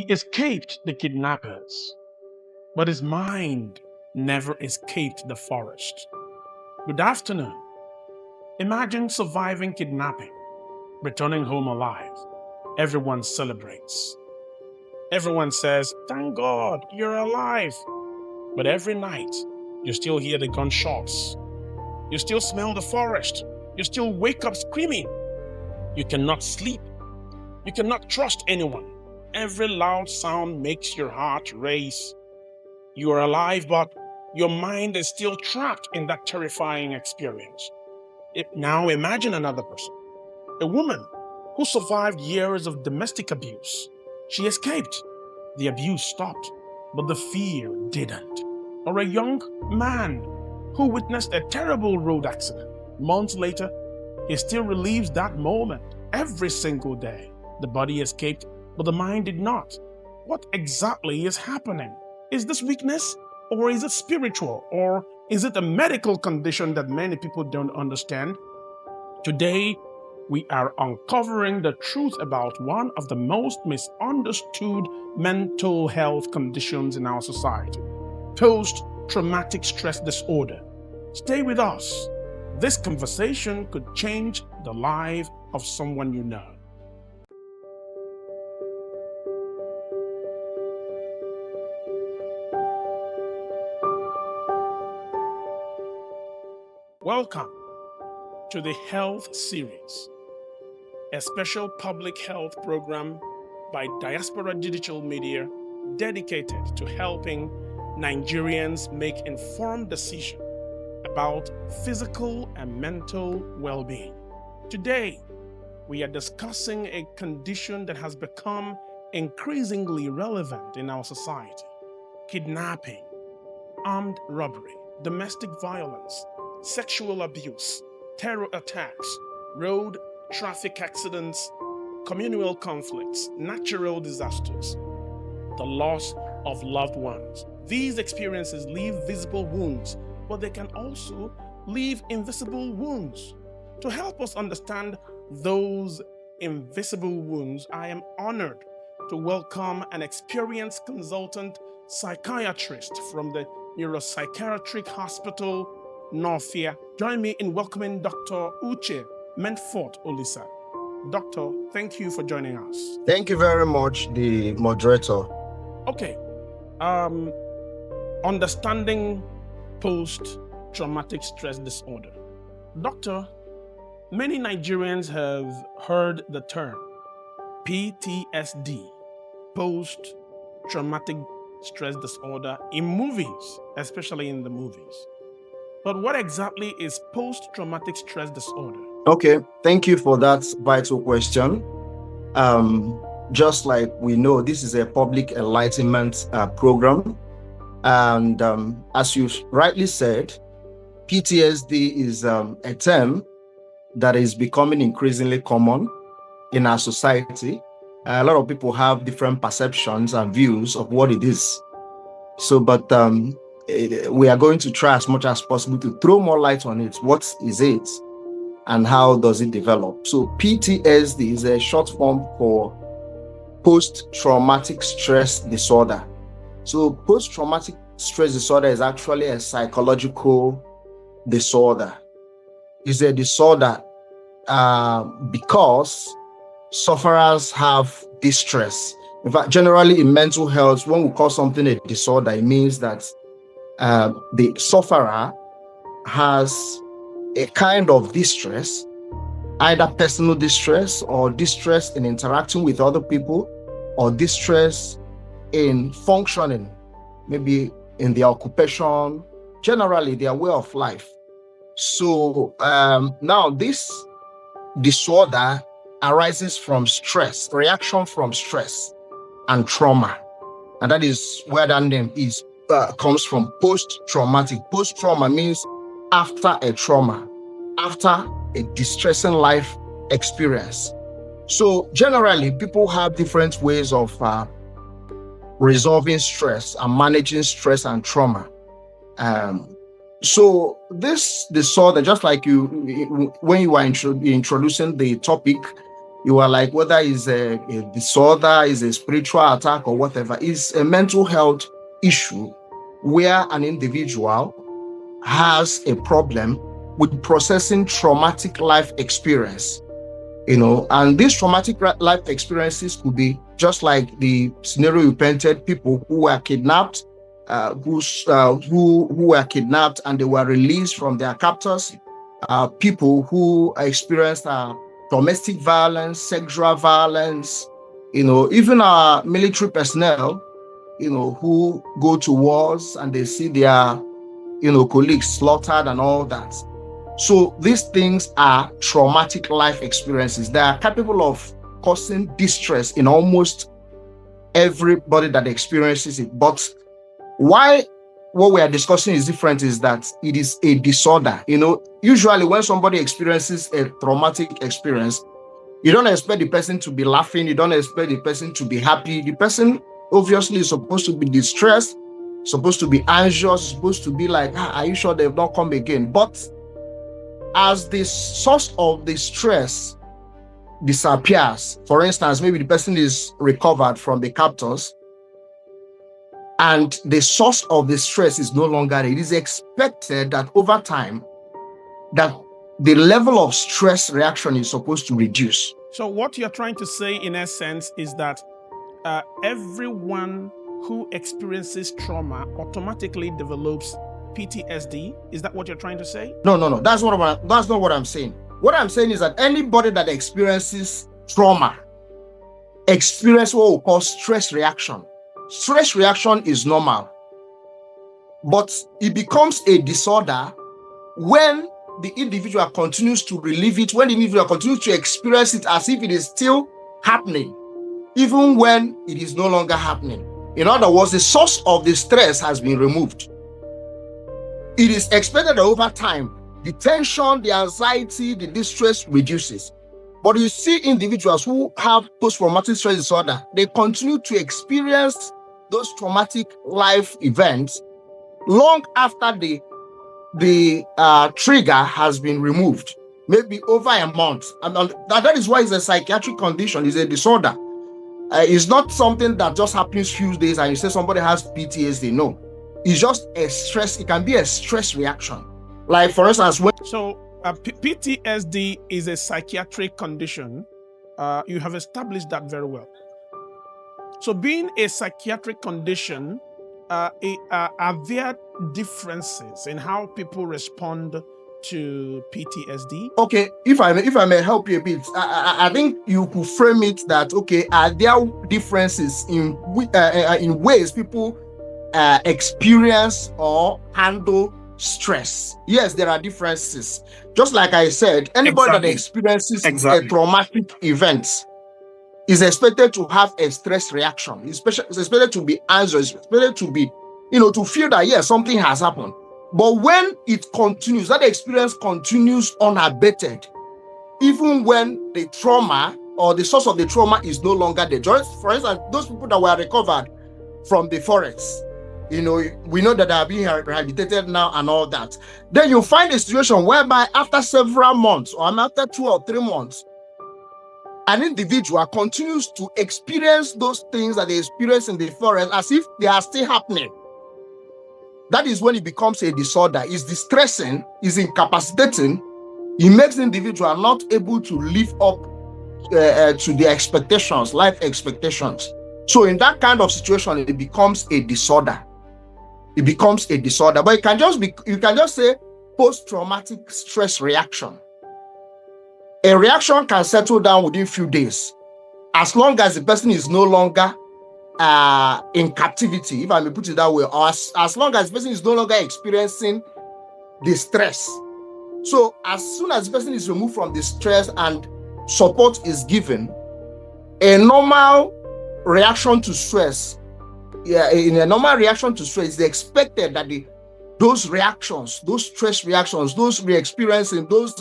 escaped the kidnappers, but his mind never escaped the forest. Good afternoon. Imagine surviving kidnapping, returning home alive. Everyone celebrates. Everyone says, "Thank God, you're alive." But every night, you still hear the gunshots. You still smell the forest. You still wake up screaming. You cannot sleep. You cannot trust anyone. Every loud sound makes your heart race. You are alive, but your mind is still trapped in that terrifying experience. Now imagine another person, a woman who survived years of domestic abuse. She escaped. The abuse stopped, but the fear didn't. Or a young man who witnessed a terrible road accident. Months later, he still relieves that moment every single day. The body escaped, but the mind did not. What exactly is happening? Is this weakness, or is it spiritual, or is it a medical condition that many people don't understand? Today, we are uncovering the truth about one of the most misunderstood mental health conditions in our society: post-traumatic stress disorder. Stay with us. This conversation could change the life of someone you know. Welcome to the Health Series, a special public health program by Diaspora Digital Media dedicated to helping Nigerians make informed decisions about physical and mental well-being. Today, we are discussing a condition that has become increasingly relevant in our society: kidnapping, armed robbery, domestic violence, sexual abuse, terror attacks, road traffic accidents, communal conflicts, natural disasters, the loss of loved ones. These experiences leave visible wounds, but they can also leave invisible wounds. To help us understand those invisible wounds, I am honored to welcome an experienced consultant psychiatrist from the Neuropsychiatric Hospital Nawfia. Join me in welcoming Dr. Uche Montfort Olisa. Doctor, thank you for joining us. Thank you very much, the moderator. Okay. Understanding post-traumatic stress disorder. Doctor, many Nigerians have heard the term PTSD, post-traumatic stress disorder, in movies, especially in the movies. But what exactly is post-traumatic stress disorder? Okay, thank you for that vital question. Just like we know, this is a public enlightenment program. And as you rightly said, PTSD is a term that is becoming increasingly common in our society. A lot of people have different perceptions and views of what it is. But we are going to try as much as possible to throw more light on it. What is it and how does it develop? So PTSD is a short form for post-traumatic stress disorder. So post-traumatic stress disorder is actually a psychological disorder. It's a disorder because sufferers have distress. In fact, generally in mental health, when we call something a disorder, it means that the sufferer has a kind of distress, either personal distress or distress in interacting with other people, or distress in functioning, maybe in their occupation, generally their way of life. So now this disorder arises from stress, reaction from stress and trauma. And that is where that name is comes from, post-traumatic. Post-trauma means after a trauma, after a distressing life experience. So generally, people have different ways of resolving stress and managing stress and trauma. So this disorder, just like you, when you were introducing the topic, You are like, whether it's a disorder, is a spiritual attack or whatever, is a mental health issue where an individual has a problem with processing traumatic life experience. And these traumatic life experiences could be just like the scenario you painted: people who were kidnapped, who were kidnapped and they were released from their captors, people who experienced domestic violence, sexual violence, even our military personnel, who go to wars and they see their, colleagues slaughtered and all that. So these things are traumatic life experiences. They are capable of causing distress in almost everybody that experiences it. But why what we are discussing is different is that it is a disorder. Usually when somebody experiences a traumatic experience, you don't expect the person to be laughing. You don't expect the person to be happy. The person obviously is supposed to be distressed, supposed to be anxious, supposed to be like, are you sure they've not come again? But as the source of the stress disappears, for instance, maybe the person is recovered from the captors and the source of the stress is no longer there, it is expected that over time that the level of stress reaction is supposed to reduce. So what you're trying to say in essence is that everyone who experiences trauma automatically develops PTSD. Is that what you're trying to say? No. That's not what I'm saying. What I'm saying is that anybody that experiences trauma experiences what we call stress reaction. Stress reaction is normal, but it becomes a disorder when the individual continues to relive it, when the individual continues to experience it as if it is still happening, even when it is no longer happening. In other words, the source of the stress has been removed. It is expected that over time, the tension, the anxiety, the distress reduces. But you see individuals who have post-traumatic stress disorder, they continue to experience those traumatic life events long after the trigger has been removed, maybe over a month. And that is why it's a psychiatric condition, it's a disorder. It's not something that just happens few days and you say somebody has PTSD. No, it's just a stress. It can be a stress reaction. Like, for instance, when... So PTSD is a psychiatric condition. You have established that very well. So being a psychiatric condition, are there differences in how people respond to PTSD? Okay, if I may help you a bit, I think you could frame it that, okay, are there differences in ways people experience or handle stress? Yes, there are differences. Just like I said, anybody that experiences a traumatic event is expected to have a stress reaction. It's expected to be anxious. It's expected to be, to feel that, yes, something has happened. But when it continues, that experience continues unabated, even when the trauma or the source of the trauma is no longer there. For instance, those people that were recovered from the forest, we know that they are being rehabilitated now and all that. Then you find a situation whereby after several months or after 2 or 3 months, an individual continues to experience those things that they experienced in the forest as if they are still happening. That is when it becomes a disorder. It's distressing, it's incapacitating. It makes the individual not able to live up to their expectations, life expectations. So in that kind of situation, it becomes a disorder. It becomes a disorder. But you can just say post-traumatic stress reaction. A reaction can settle down within a few days, as long as the person is no longer in captivity, if I may put it that way, or as long as the person is no longer experiencing the stress. So as soon as the person is removed from the stress and support is given, a normal reaction to stress, in a normal reaction to stress, it's expected that those reactions, those stress reactions, those re-experiencing, those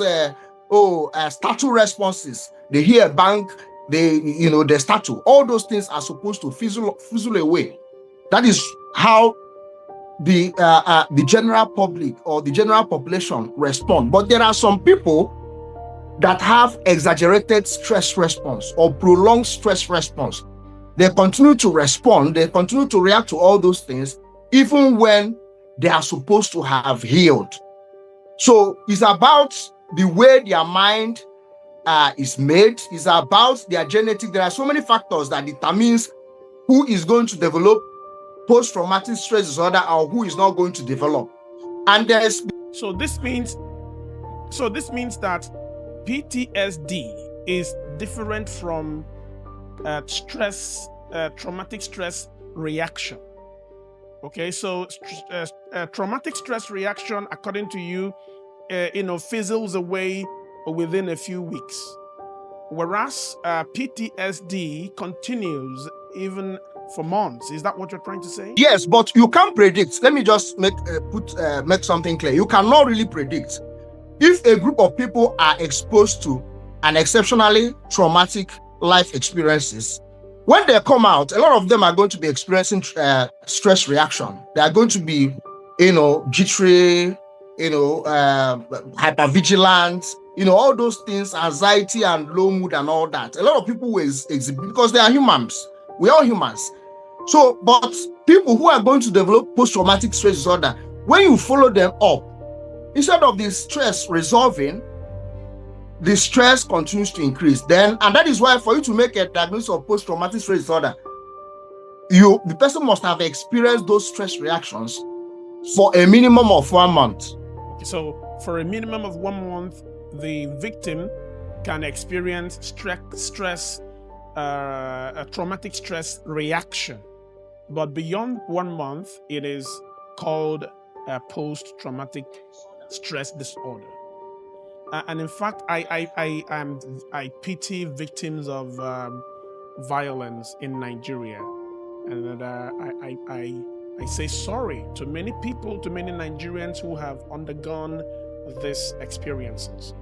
startle responses, they hear a bang, they start to, all those things are supposed to fizzle away. That is how the general public or the general population respond. But there are some people that have exaggerated stress response or prolonged stress response, they continue to respond, they continue to react to all those things, even when they are supposed to have healed. So it's about the way their mind is made, it's about their genetic. There are so many factors that determines who is going to develop post-traumatic stress disorder or who is not going to develop. And there's So this means that PTSD is different from traumatic stress reaction. Okay, so traumatic stress reaction, according to you, fizzles away within a few weeks, whereas PTSD continues even for months. Is that what you're trying to say? Yes, but you can't predict. Let me just make something clear. You cannot really predict. If a group of people are exposed to an exceptionally traumatic life experiences, when they come out, a lot of them are going to be experiencing stress reaction. They are going to be, jittery, hypervigilant, all those things, anxiety and low mood and all that. A lot of people will exhibit because they are humans. We are humans. So, but people who are going to develop post-traumatic stress disorder, when you follow them up, instead of the stress resolving, the stress continues to increase. And that is why for you to make a diagnosis of post-traumatic stress disorder, the person must have experienced those stress reactions for a minimum of 1 month. So for a minimum of 1 month, the victim can experience a traumatic stress reaction. But beyond 1 month, it is called a post-traumatic stress disorder. And in fact, I pity victims of violence in Nigeria, and I say sorry to many people, to many Nigerians who have undergone these experiences.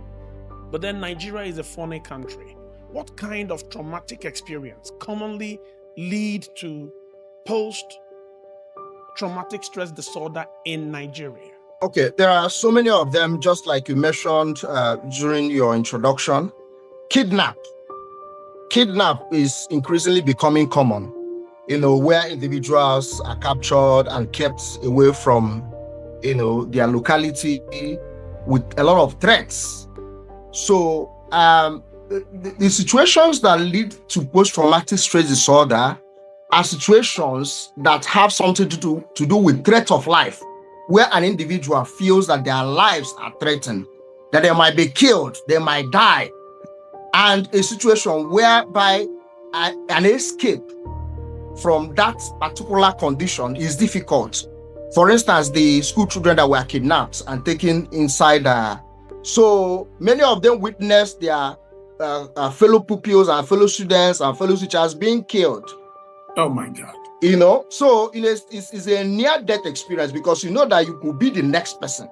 But then Nigeria is a funny country. What kind of traumatic experience commonly lead to post-traumatic stress disorder in Nigeria? Okay, there are so many of them, just like you mentioned during your introduction. Kidnap is increasingly becoming common, where individuals are captured and kept away from, their locality with a lot of threats. So the situations that lead to post-traumatic stress disorder are situations that have something to do with threat of life, where an individual feels that their lives are threatened, that they might be killed, they might die, and a situation whereby an escape from that particular condition is difficult. For instance, the school children that were kidnapped and taken inside, so many of them witnessed their fellow pupils and fellow students and fellow teachers being killed. Oh my God. So it's a near-death experience because you know that you could be the next person.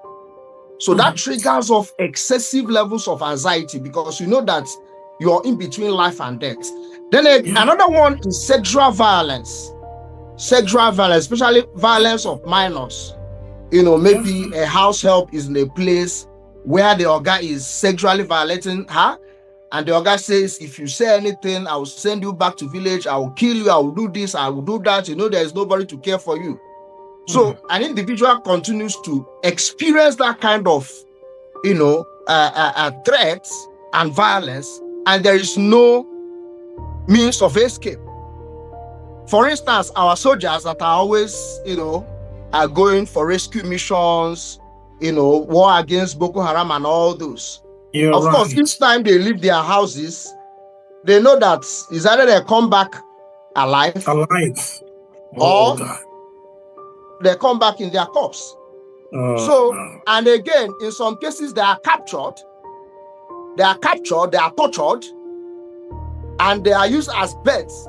So that triggers off excessive levels of anxiety because you know that you're in between life and death. Then another one is sexual violence. Sexual violence, especially violence of minors. Maybe a house help is in a place where the oga is sexually violating her. And the oga says, if you say anything, I will send you back to village. I will kill you. I will do this. I will do that. There is nobody to care for you. So an individual continues to experience that kind of, threats and violence, and there is no means of escape. For instance, our soldiers that are always, are going for rescue missions, war against Boko Haram and all those. Of course, each time they leave their houses, they know that it's either they come back alive. Or they come back in their corpse. And again, in some cases, they are captured, they are tortured, and they are used as beds.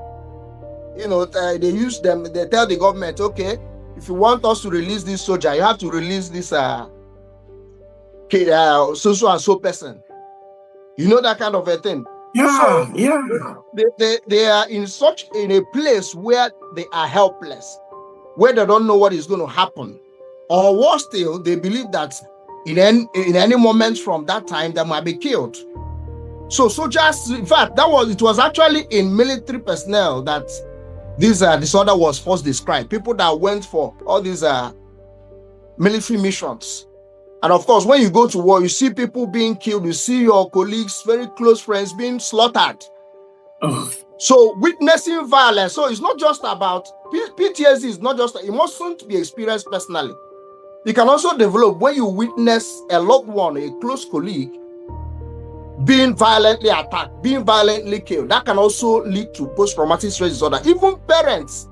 They use them, they tell the government, okay, if you want us to release this soldier, you have to release this so and so person. That kind of a thing. They are in a place where they are helpless, where they don't know what is going to happen. Or worse still, they believe that in any moment from that time, they might be killed. So soldiers, in fact, it was actually in military personnel that this disorder was first described. People that went for all these military missions. And of course, when you go to war, you see people being killed, you see your colleagues, very close friends being slaughtered. Oh. So witnessing violence, so it's not just about PTSD, is not just, it mustn't be experienced personally. It can also develop when you witness a loved one, a close colleague, being violently attacked, being violently killed. That can also lead to post-traumatic stress disorder. Even parents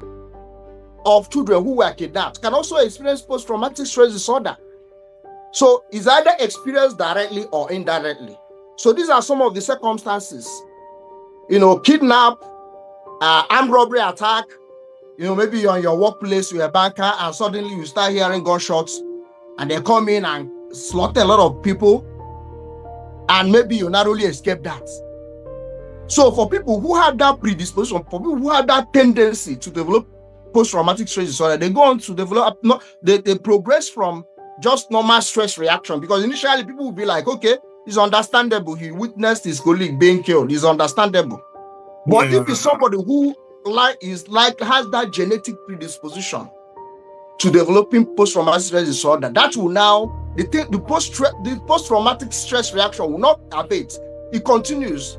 of children who were kidnapped can also experience post-traumatic stress disorder. So it's either experienced directly or indirectly. So these are some of the circumstances. Kidnap, armed robbery attack. Maybe you're in your workplace, you're a banker, and suddenly you start hearing gunshots, and they come in and slaughter a lot of people, and maybe you narrowly escape that. So for people who have that predisposition, for people who have that tendency to develop post-traumatic stress disorder, they go on to develop, they progress from just normal stress reaction, because initially people will be like, okay, it's understandable. He witnessed his colleague being killed. It's understandable. But if it's somebody who has that genetic predisposition to developing post-traumatic stress disorder, that will now, the post-traumatic stress reaction will not abate. It continues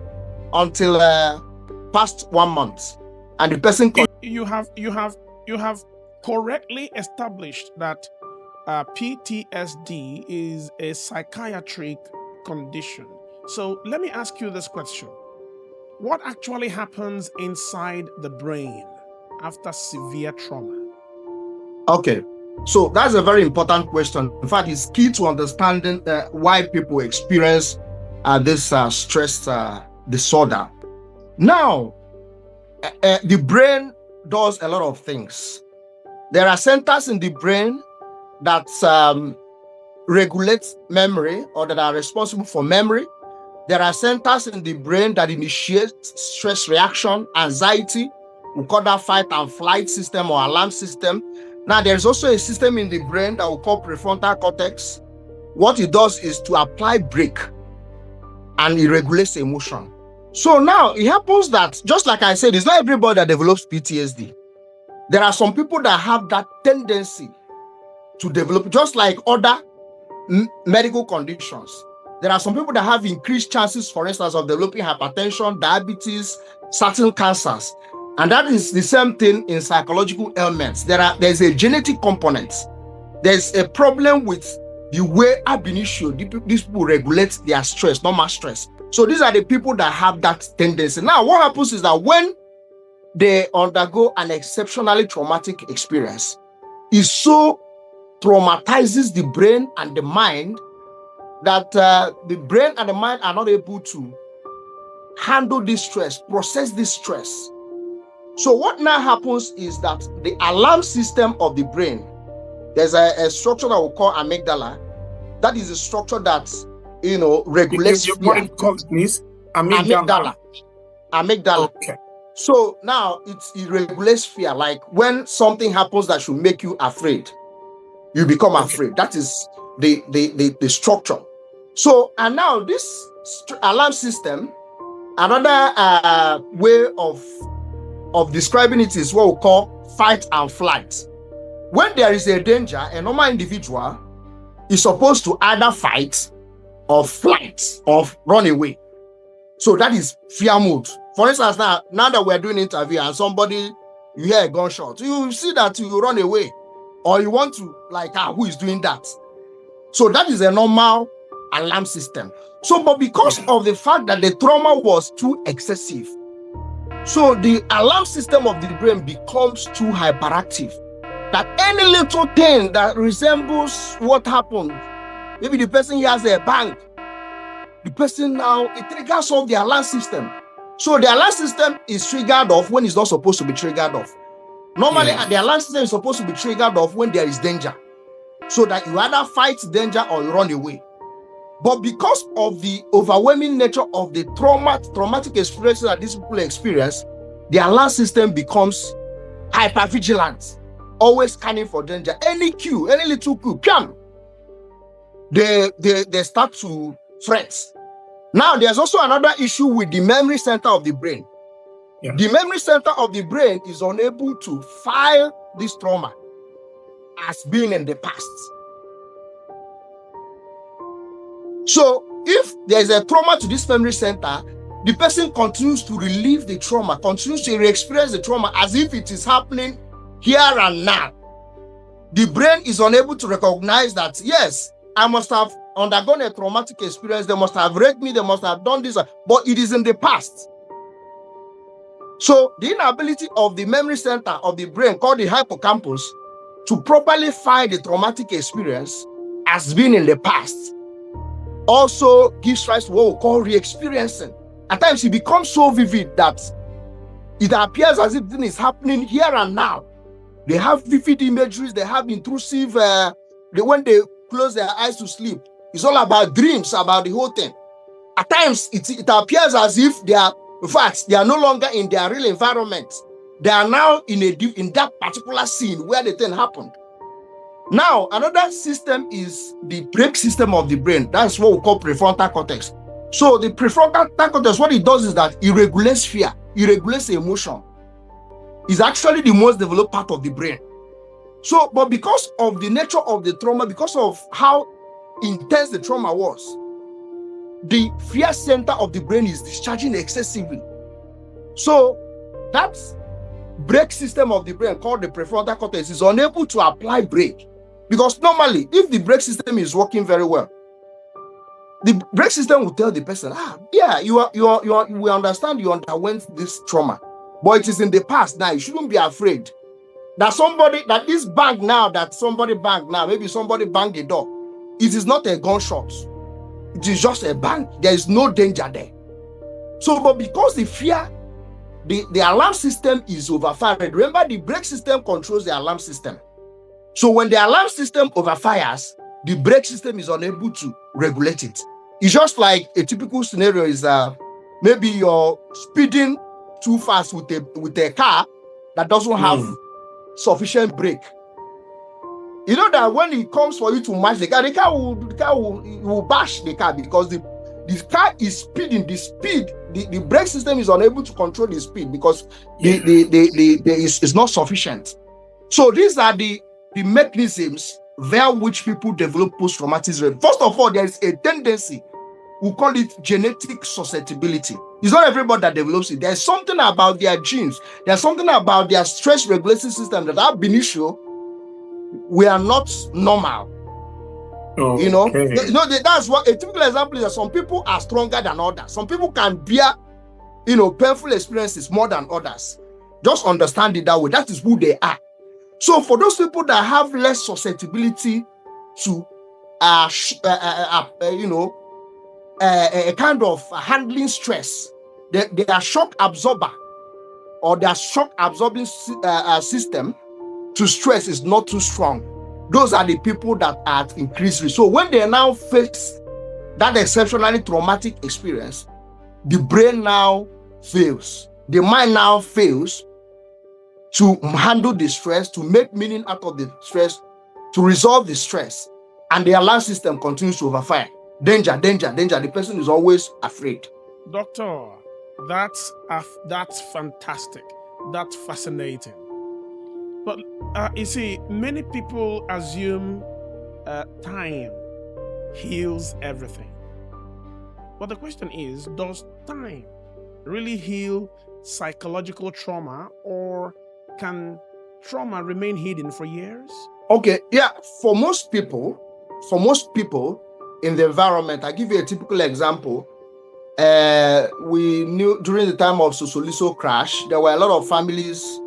until past 1 month, and the person. You have correctly established that PTSD is a psychiatric condition. So let me ask you this question. What actually happens inside the brain after severe trauma? Okay, so that's a very important question. In fact, it's key to understanding why people experience this stress disorder. Now, the brain does a lot of things. There are centers in the brain that regulate memory, or that are responsible for memory. There are centers in the brain that initiate stress reaction, anxiety. We call that fight and flight system or alarm system. Now, there's also a system in the brain that we call prefrontal cortex. What it does is to apply brake, and it regulates emotion. So now it happens that, just like I said, it's not everybody that develops PTSD. There are some people that have that tendency to develop, just like other medical conditions. There are some people that have increased chances, for instance, of developing hypertension, diabetes, certain cancers. And that is the same thing in psychological ailments. There's a genetic component. There's a problem with the way ab initio these people regulate their stress, normal stress. So these are the people that have that tendency. Now, what happens is that when they undergo an exceptionally traumatic experience, it so traumatizes the brain and the mind that the brain and the mind are not able to handle this stress, process this stress. So what now happens is that the alarm system of the brain, there's a structure that we call amygdala. That is a structure that, regulates fear. What it calls, please? Amygdala. Okay. So now it regulates fear. Like when something happens that should make you afraid, you become afraid. That is the structure. So, and now this alarm system, another way of describing it is what we call fight and flight. When there is a danger, a normal individual is supposed to either fight or flight or run away. So that is fear mode. For instance, now that we're doing interview and you hear a gunshot, you see that you run away, or you want to, who is doing that? So that is a normal alarm system. So, but because of the fact that the trauma was too excessive, so the alarm system of the brain becomes too hyperactive, that any little thing that resembles what happened, maybe the person hears a bang, the person now, it triggers off the alarm system. So the alarm system is triggered off when it's not supposed to be triggered off. Normally, the alarm system is supposed to be triggered off when there is danger, so that you either fight danger or you run away. But because of the overwhelming nature of the traumatic experiences that these people experience, the alarm system becomes hypervigilant, always scanning for danger. Any cue, any little cue, come, they start to fret. Now, there's also another issue with the memory center of the brain. Yeah. The memory center of the brain is unable to file this trauma as being in the past. So, if there's a trauma to this memory center, the person continues to relive the trauma, continues to re-experience the trauma as if it is happening here and now. The brain is unable to recognize that, yes, I must have undergone a traumatic experience, they must have raped me, they must have done this, but it is in the past. So, the inability of the memory center of the brain, called the hippocampus, to properly file the traumatic experience as being in the past also gives rise to what we call re-experiencing. At times, it becomes so vivid that it appears as if things is happening here and now. They have vivid imageries, they have intrusive, when they close their eyes to sleep, it's all about dreams, about the whole thing. At times, it appears as if they are, in fact, they are no longer in their real environment. They are now in that particular scene where the thing happened. Now, another system is the brake system of the brain. That's what we call prefrontal cortex. So the prefrontal cortex, what it does is that it regulates fear, it regulates emotion. It's actually the most developed part of the brain. So, but because of the nature of the trauma, because of how intense the trauma was, the fear center of the brain is discharging excessively. So that brake system of the brain, called the prefrontal cortex, is unable to apply brake. Because normally, if the brake system is working very well, the brake system will tell the person, yeah, we understand you underwent this trauma, but it is in the past now. You shouldn't be afraid that somebody banged now, maybe somebody banged the door. It is not a gunshot. It is just a bang. There is no danger there. So, but because the fear, the alarm system is overfired. Remember, the brake system controls the alarm system. So when the alarm system overfires, the brake system is unable to regulate it. It's just like a typical scenario is maybe you're speeding too fast with a car that doesn't have sufficient brake. You know that when it comes for you to match the car will bash the car because the car is speeding. The brake system is unable to control the speed because it's not sufficient. So these are the mechanisms via which people develop post-traumatic stress. First of all, there is a tendency, we call it genetic susceptibility. It's not everybody that develops it. There's something about their genes, there's something about their stress regulation system that ab initio we are not normal. Okay. You know, that's what a typical example is that some people are stronger than others. Some people can bear, painful experiences more than others. Just understand it that way. That is who they are. So for those people that have less susceptibility to a kind of handling stress, they are shock absorber, or their shock absorbing system to stress is not too strong. Those are the people that are at increased risk. So when they now face that exceptionally traumatic experience, the brain now fails. The mind now fails to handle the stress, to make meaning out of the stress, to resolve the stress. And the alarm system continues to overfire. Danger, danger, danger. The person is always afraid. Doctor, that's fantastic. That's fascinating. But you see, many people assume time heals everything. But the question is, does time really heal psychological trauma, or can trauma remain hidden for years? Okay, yeah. For most people in the environment, I give you a typical example. We knew during the time of Sosoliso crash, there were a lot of families,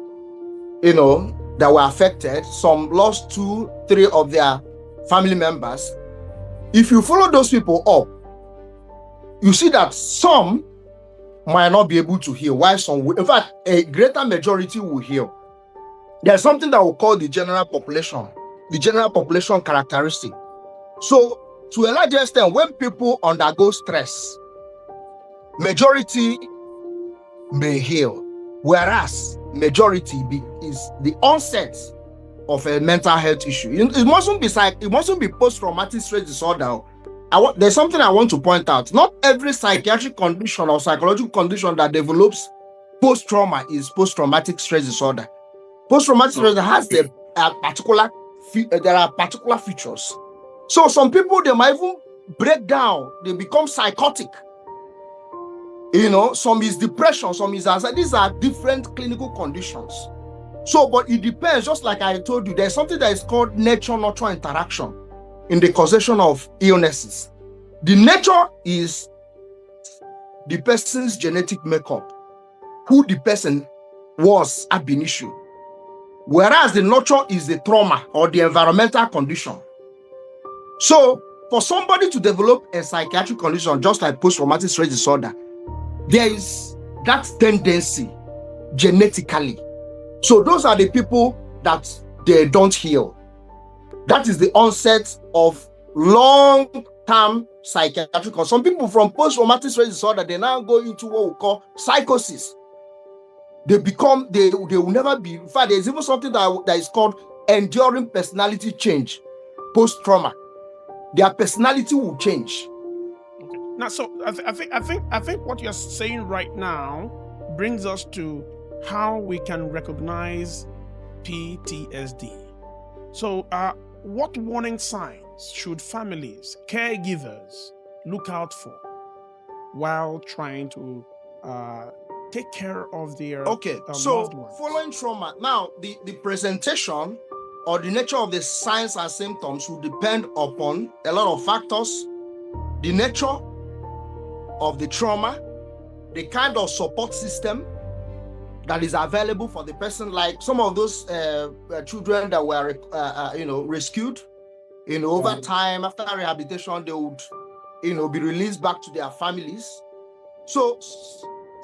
that were affected. Some lost 2-3 of their family members. If you follow those people up, you see that some might not be able to heal, while some will. In fact, a greater majority will heal. There's something that we call the general population characteristic. So, to a large extent, when people undergo stress, majority may heal, whereas majority is the onset of a mental health issue. It mustn't be post-traumatic stress disorder. there's something I want to point out. Not every psychiatric condition or psychological condition that develops post-trauma is post-traumatic stress disorder. Post-traumatic stress has there are particular features. So some people, they might even break down, they become psychotic. Some is depression, some is anxiety. These are different clinical conditions. So, but it depends, just like I told you, there's something that is called nature-nurture interaction in the causation of illnesses. The nature is the person's genetic makeup, who the person was ab initio. Whereas the nurture is the trauma or the environmental condition. So, for somebody to develop a psychiatric condition, just like post-traumatic stress disorder, there is that tendency genetically. So those are the people that they don't heal. That is the onset of long-term psychiatric. Some people from post-traumatic stress disorder, they now go into what we call psychosis. They will never be. In fact, there's even something that is called enduring personality change post-trauma. Their personality will change. Okay. Now, so I think what you're saying right now brings us to how we can recognize PTSD. So, what warning signs should families, caregivers look out for while trying to take care of their loved ones? Following trauma, now the presentation or the nature of the signs and symptoms will depend upon a lot of factors: the nature of the trauma, the kind of support system that is available for the person. Like some of those children that were rescued, over time, after rehabilitation, they would be released back to their families. So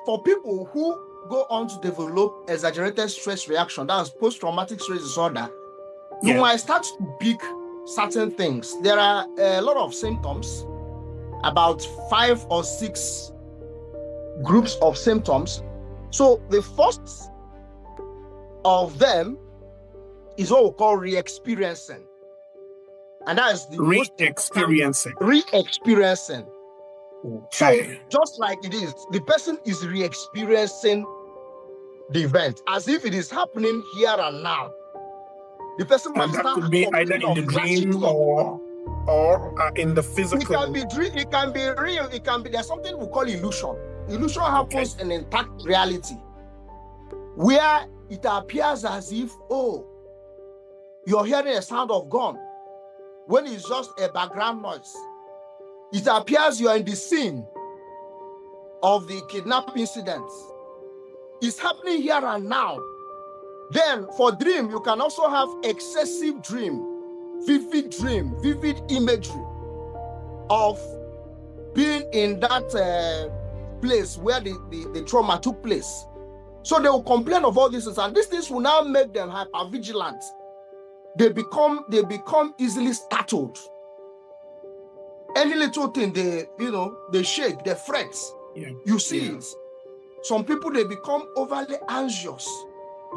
for people who go on to develop exaggerated stress reaction, that's post-traumatic stress disorder, you might start to pick certain things. There are a lot of symptoms, about 5 or 6 groups of symptoms. So the first of them is what we call re-experiencing. And that is the re-experiencing. Re-experiencing. Okay. So just like it is, the person is re-experiencing the event as if it is happening here and now. The person might that could be either in the dream or in the physical. It can be real. It can be. There's something we call illusion. Illusion happens in intact reality, where it appears as if, you're hearing a sound of gun, when it's just a background noise. It appears you're in the scene of the kidnapping incident. It's happening here and now. Then for dream, you can also have excessive dream, vivid imagery of being in that place where the trauma took place. So they will complain of all these things, and these things will now make them hypervigilant. They become easily startled. Any little thing, they shake, they fret. You see it. Some people, they become overly anxious.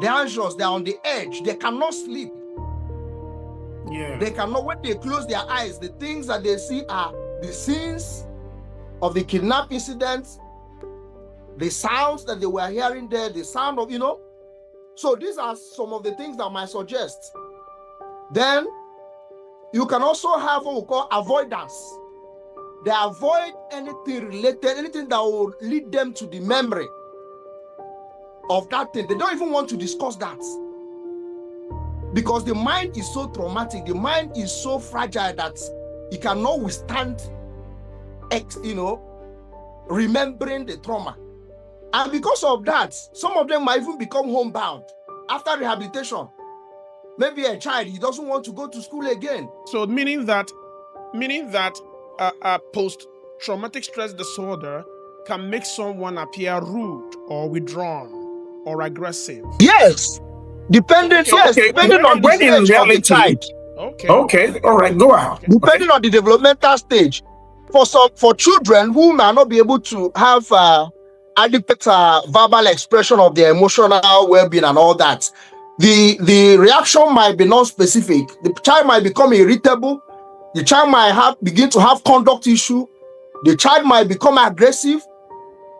They're anxious, they're on the edge, they cannot sleep. They cannot, when they close their eyes, the things that they see are the scenes of the kidnap incidents, the sounds that they were hearing there, the sound of, So these are some of the things that might suggest. Then you can also have what we call avoidance. They avoid anything that will lead them to the memory of that thing. They don't even want to discuss that. Because the mind is so traumatic, the mind is so fragile that it cannot withstand, remembering the trauma. And because of that, some of them might even become homebound after rehabilitation. Maybe a child, he doesn't want to go to school again. So meaning that post-traumatic stress disorder can make someone appear rude or withdrawn or aggressive. Yes. Depending on the stage of the child. Okay. All right. Go ahead. Depending on the developmental stage. For children who may not be able to have adequate verbal expression of their emotional well-being and all that, the reaction might be non-specific. The child might become irritable. The child might begin to have conduct issue. The child might become aggressive.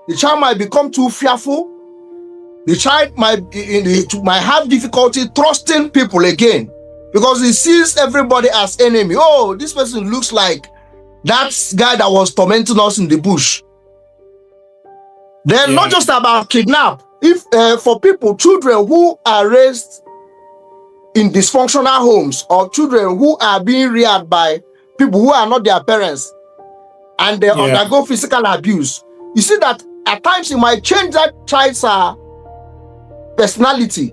The child might become too fearful. The child might have difficulty trusting people again because he sees everybody as enemy. Oh, this person looks like that guy that was tormenting us in the bush. Then not just about kidnap. If for people, children who are raised in dysfunctional homes or children who are being reared by people who are not their parents and they undergo physical abuse, you see that at times it might change that child's personality.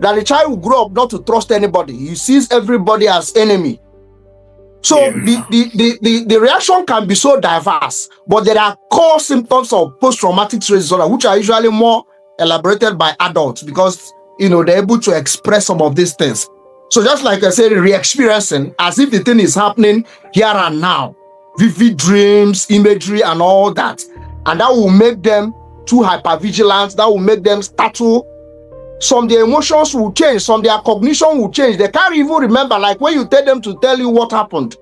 That the child will grow up not to trust anybody. He sees everybody as enemy. So the reaction can be so diverse, but there are core symptoms of post-traumatic stress disorder, which are usually more elaborated by adults because they're able to express some of these things. So just like I said, re-experiencing as if the thing is happening here and now, vivid dreams, imagery, and all that, and that will make them too hypervigilant. That will make them startle. Some their emotions will change, some their cognition will change. They can't even remember, like when you tell them to tell you what happened.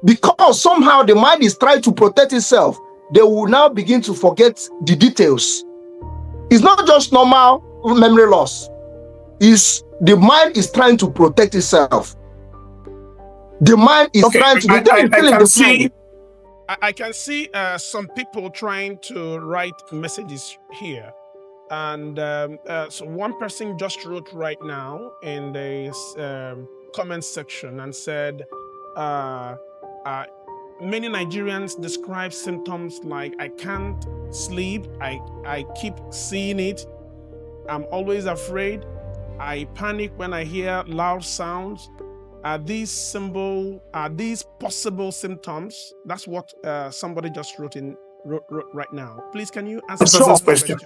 Because somehow the mind is trying to protect itself, they will now begin to forget the details. It's not just normal memory loss. The mind is trying to protect itself. The mind is trying to... I can see some people trying to write messages here. And so one person just wrote right now in the comment section and said, many Nigerians describe symptoms like, I can't sleep, I keep seeing it, I'm always afraid, I panic when I hear loud sounds. Are these possible symptoms? That's what somebody just wrote right now. Please, can you answer this question?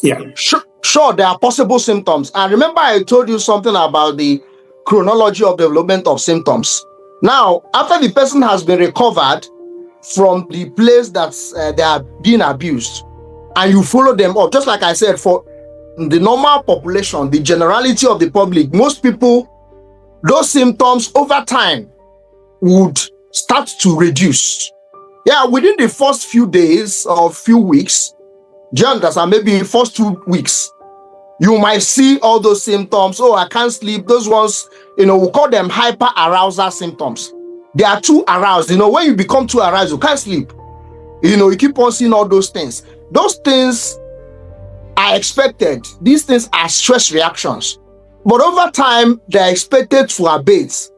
Yeah. Sure, there are possible symptoms. And remember I told you something about the chronology of development of symptoms. Now, after the person has been recovered from the place that they are being abused, and you follow them up, just like I said, for the normal population, the generality of the public, most people, those symptoms over time would start to reduce. Yeah, within the first few days or few weeks, do you understand? Maybe in the first 2 weeks, you might see all those symptoms. Oh, I can't sleep. Those ones, we call them hyper-arousal symptoms. They are too aroused. When you become too aroused, you can't sleep. You keep on seeing all those things. Those things are expected. These things are stress reactions. But over time, they are expected to abate.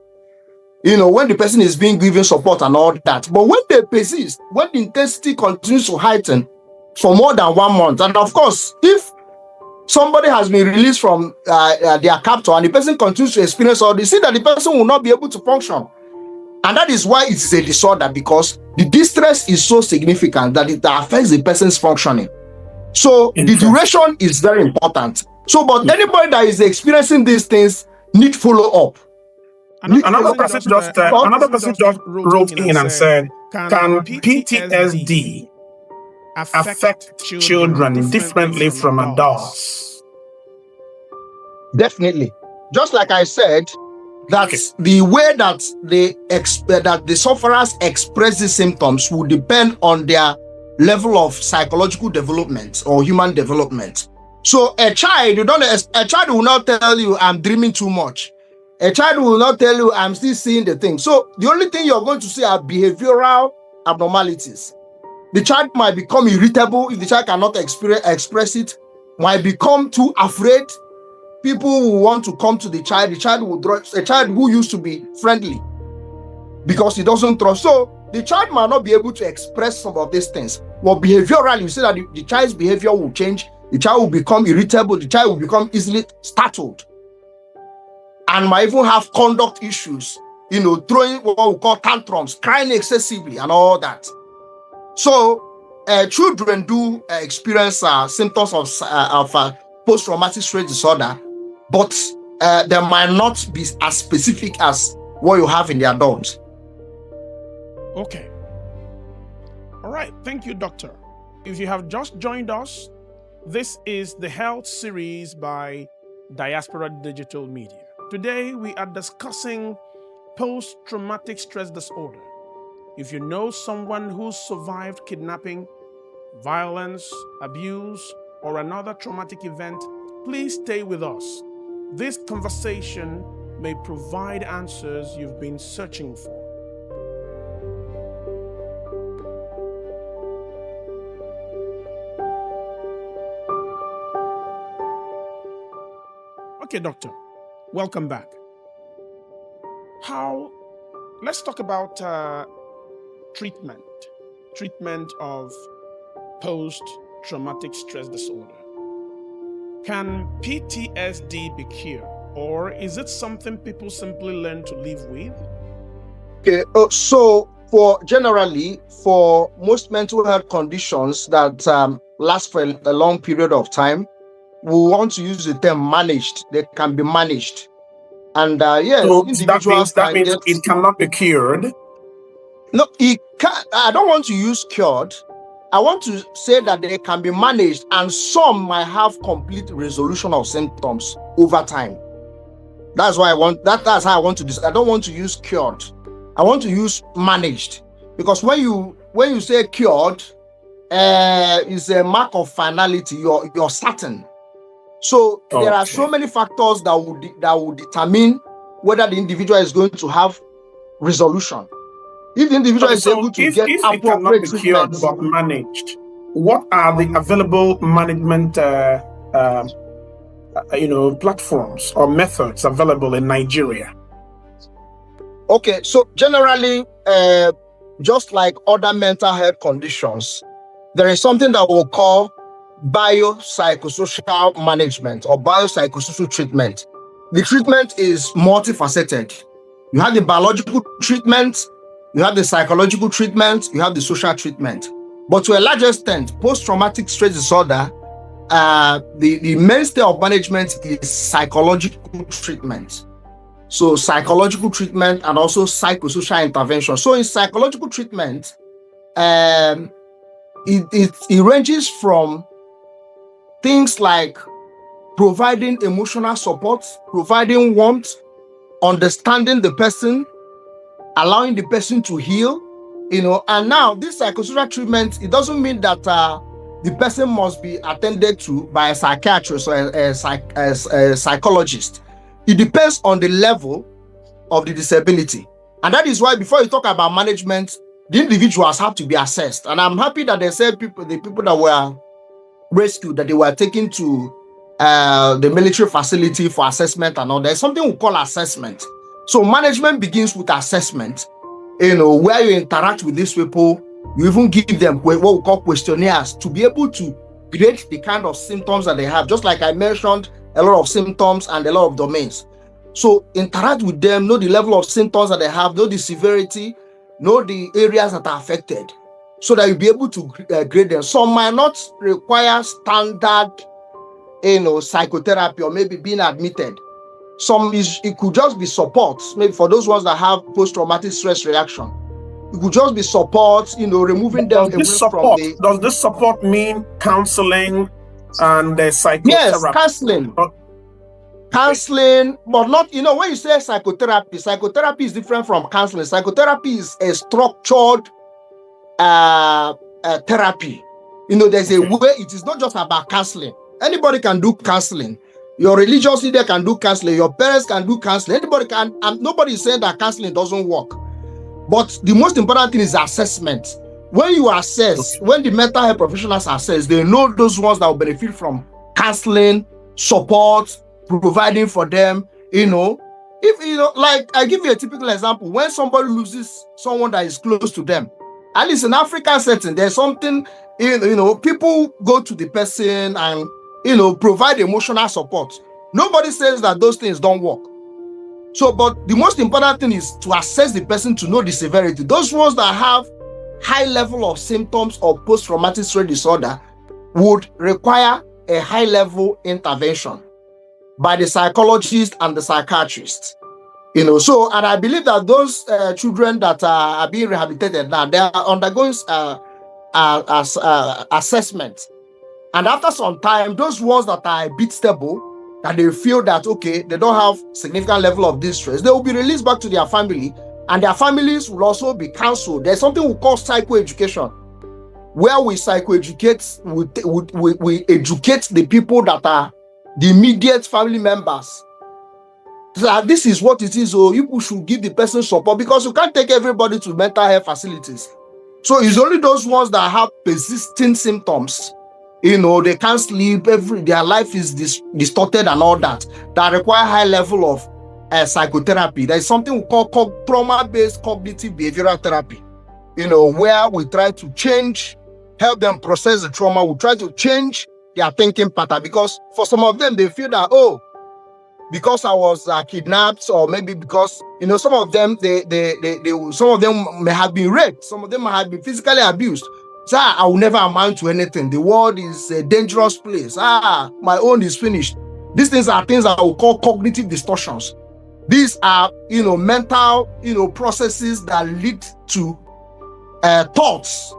When the person is being given support and all that. But when they persist, when the intensity continues to heighten, for more than 1 month. And of course, if somebody has been released from their captor and the person continues to experience all this, see that the person will not be able to function. And that is why it is a disorder, because the distress is so significant that it affects the person's functioning. So the duration is very important. So, but anybody that is experiencing these things need follow up. Another person just wrote in and said, can PTSD affect children differently from adults? Definitely. Just like I said, that's the way that the sufferers express the symptoms will depend on their level of psychological development or human development. So a child will not tell you I'm dreaming too much. A child will not tell you I'm still seeing the thing. So the only thing you're going to see are behavioral abnormalities. The child might become irritable if the child cannot express it, might become too afraid. People will want to come to the child will draw a child who used to be friendly because he doesn't trust. So the child might not be able to express some of these things. But behaviorally, you see that the child's behavior will change, the child will become irritable, the child will become easily startled, and might even have conduct issues, throwing what we call tantrums, crying excessively, and all that. So, children do experience symptoms of post-traumatic stress disorder, but they might not be as specific as what you have in the adults. Okay. All right. Thank you, Doctor. If you have just joined us, this is the Health Series by Diaspora Digital Media. Today, we are discussing post-traumatic stress disorder. If you know someone who survived kidnapping, violence, abuse, or another traumatic event, please stay with us. This conversation may provide answers you've been searching for. Okay, doctor, welcome back. Let's talk about treatment of post-traumatic stress disorder. Can PTSD be cured, or is it something people simply learn to live with? Okay, so generally, for most mental health conditions that last for a long period of time, we want to use the term managed. They can be managed. And yes, so individuals that means it cannot be cured. No, it can't. I don't want to use cured. I want to say that they can be managed, and some might have complete resolution of symptoms over time. That's why I want that. That's how I want to do. I don't want to use cured. I want to use managed, because when you say cured, is a mark of finality. You're certain. So there are so many factors that would determine whether the individual is going to have resolution. If the individual is able to get appropriate treatment but managed, what are the available management platforms or methods available in Nigeria? Okay, so generally, just like other mental health conditions, there is something that we'll call biopsychosocial management or biopsychosocial treatment. The treatment is multifaceted. You have the biological treatment, you have the psychological treatment, you have the social treatment. But to a large extent, post-traumatic stress disorder, the mainstay of management is psychological treatment. So psychological treatment and also psychosocial intervention. So in psychological treatment, it ranges from things like providing emotional support, providing warmth, understanding the person, allowing the person to heal, and now this psychosocial treatment, it doesn't mean that the person must be attended to by a psychiatrist or a psychologist. It depends on the level of the disability. And that is why before you talk about management, the individuals have to be assessed. And I'm happy that they said the people that were rescued, that they were taken to the military facility for assessment and all. There's something we call assessment. So management begins with assessment, where you interact with these people. You even give them what we call questionnaires to be able to grade the kind of symptoms that they have. Just like I mentioned, a lot of symptoms and a lot of domains. So interact with them, know the level of symptoms that they have, know the severity, know the areas that are affected, so that you'll be able to grade them. Some might not require standard, psychotherapy or maybe being admitted. It could just be support, maybe for those ones that have post-traumatic stress reaction. It could just be support, removing them away from the... Does this support mean counseling and psychotherapy? Yes, counseling. Counseling, but not, when you say psychotherapy is different from counseling. Psychotherapy is a structured therapy. There's a way. It is not just about counseling. Anybody can do counseling. Your religious leader can do counseling. Your parents can do counseling. Anybody can. And nobody is saying that counseling doesn't work. But the most important thing is assessment. When you assess, when the mental health professionals assess, they know those ones that will benefit from counseling, support, providing for them. If like I give you a typical example, when somebody loses someone that is close to them, at least in African setting, there's something, people go to the person and provide emotional support. Nobody says that those things don't work. So, but the most important thing is to assess the person to know the severity. Those ones that have high level of symptoms of post-traumatic stress disorder would require a high level intervention by the psychologist and the psychiatrist. So, and I believe that those children that are being rehabilitated now, they are undergoing assessment. And after some time, those ones that are a bit stable that they feel that, okay, they don't have significant level of distress, they will be released back to their family, and their families will also be counseled. There's something we call psychoeducation, where we psychoeducate, we educate the people that are the immediate family members. So this is what it is. So you should give the person support, because you can't take everybody to mental health facilities. So it's only those ones that have persistent symptoms. They can't sleep, their life is distorted and all that require high level of psychotherapy. There is something we call trauma-based cognitive behavioral therapy, where we try to help them process the trauma. We try to change their thinking pattern, because for some of them, they feel that, because I was kidnapped, or maybe because, some of them, some of them may have been raped, some of them may have been physically abused. So I will never amount to anything. The world is a dangerous place. My own is finished. These things are things that I will call cognitive distortions. These are, mental, processes that lead to thoughts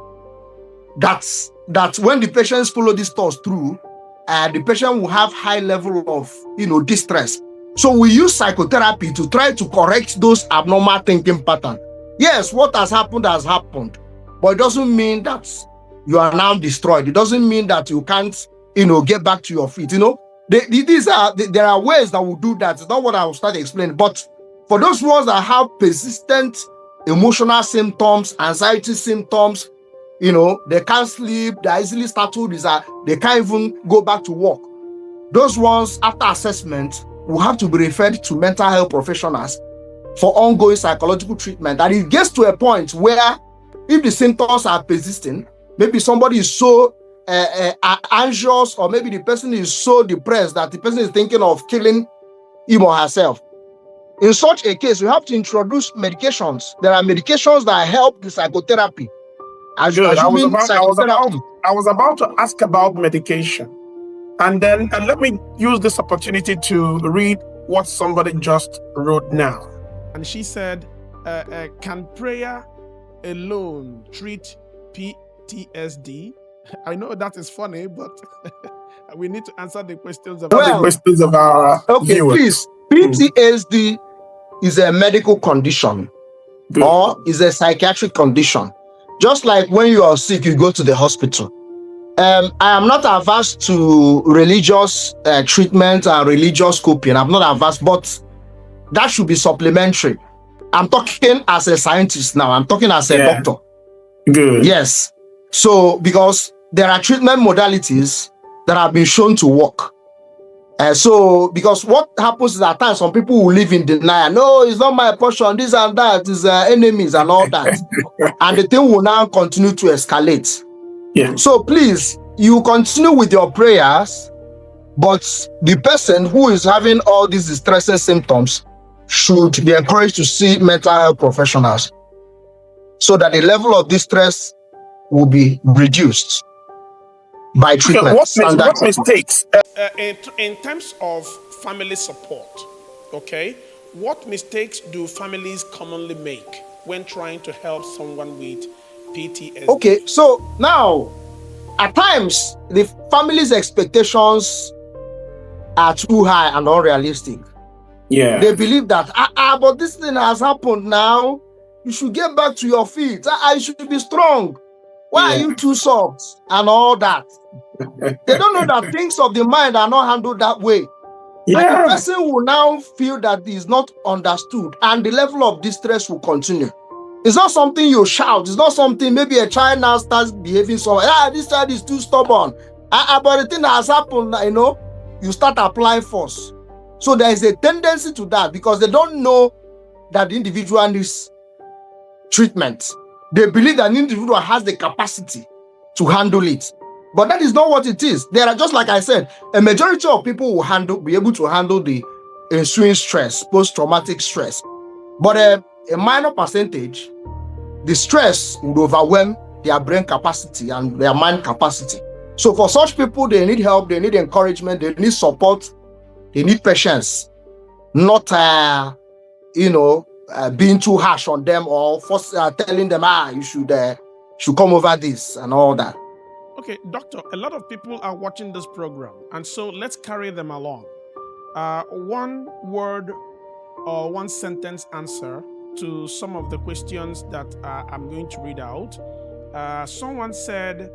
that when the patients follow these thoughts through, the patient will have high level of, distress. So we use psychotherapy to try to correct those abnormal thinking patterns. Yes, what has happened, but it doesn't mean that you are now destroyed. It doesn't mean that you can't, get back to your feet. There are ways that will do that. It's not what I will start explaining. But for those ones that have persistent emotional symptoms, anxiety symptoms, they can't sleep, they're easily startled, they can't even go back to work. Those ones, after assessment, will have to be referred to mental health professionals for ongoing psychological treatment. And it gets to a point where, if the symptoms are persisting, maybe somebody is so anxious, or maybe the person is so depressed that the person is thinking of killing him or herself. In such a case, we have to introduce medications. There are medications that help the psychotherapy. I was about to ask about medication. And then let me use this opportunity to read what somebody just wrote now. And she said, can prayer alone treat PTSD? I know that is funny, but we need to answer the questions of our viewers. Please. PTSD is a medical condition. Good. Or is a psychiatric condition. Just like when you are sick, you go to the hospital. I am not averse to religious treatment and religious coping. I'm not averse, but that should be supplementary. I'm talking as a scientist now. I'm talking as a doctor. Good. Yes. So, because there are treatment modalities that have been shown to work. Because what happens is at times some people will live in denial. No, it's not my portion. This and that is enemies and all that. And the thing will now continue to escalate. Yeah. So please, you continue with your prayers, but the person who is having all these distressing symptoms should be encouraged to see mental health professionals, so that the level of distress will be reduced by treatment. What mistakes? In terms of family support, what mistakes do families commonly make when trying to help someone with PTSD? Okay, so now, at times, the family's expectations are too high and unrealistic. Yeah. They believe that, but this thing has happened now. You should get back to your feet. You should be strong. Why are you too soft? And all that. They don't know that things of the mind are not handled that way. Yeah. And the person will now feel that he is not understood, and the level of distress will continue. It's not something you shout. It's not something maybe a child now starts behaving so, this child is too stubborn. But the thing that has happened, you start applying force. So there is a tendency to that, because they don't know that the individual needs treatment. They believe that an individual has the capacity to handle it. But that is not what it is. There are, just like I said, a majority of people will be able to handle the ensuing stress, post-traumatic stress. But a minor percentage, the stress would overwhelm their brain capacity and their mind capacity. So for such people, they need help, they need encouragement, they need support, they need patience. Not, being too harsh on them, or telling them, you should come over this and all that. Okay, doctor, a lot of people are watching this program, and so let's carry them along. one word or one sentence answer to some of the questions that I'm going to read out. Someone said,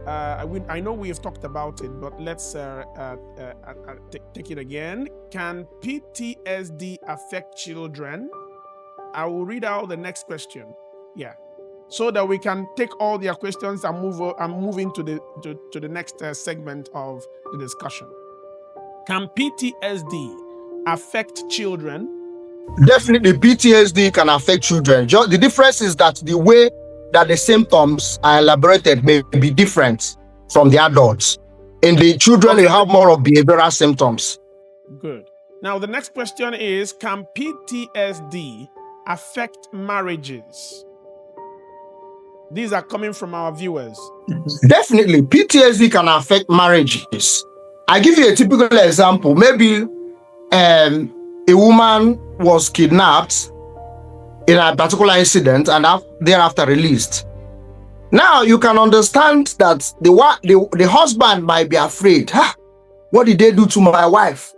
I know we have talked about it, but let's take it again. Can PTSD affect children? I will read out the next question. Yeah, so that we can take all their questions and move into the next segment of the discussion. Can PTSD affect children? Definitely, PTSD can affect children. The difference is that the way that the symptoms are elaborated may be different from the adults. In the children, you have more of behavioral symptoms. Good. Now, the next question is, can PTSD affect marriages? These are coming from our viewers. Definitely, PTSD can affect marriages. I give you a typical example. Maybe a woman was kidnapped in a particular incident and thereafter released. Now you can understand that the husband might be afraid. What did they do to my wife?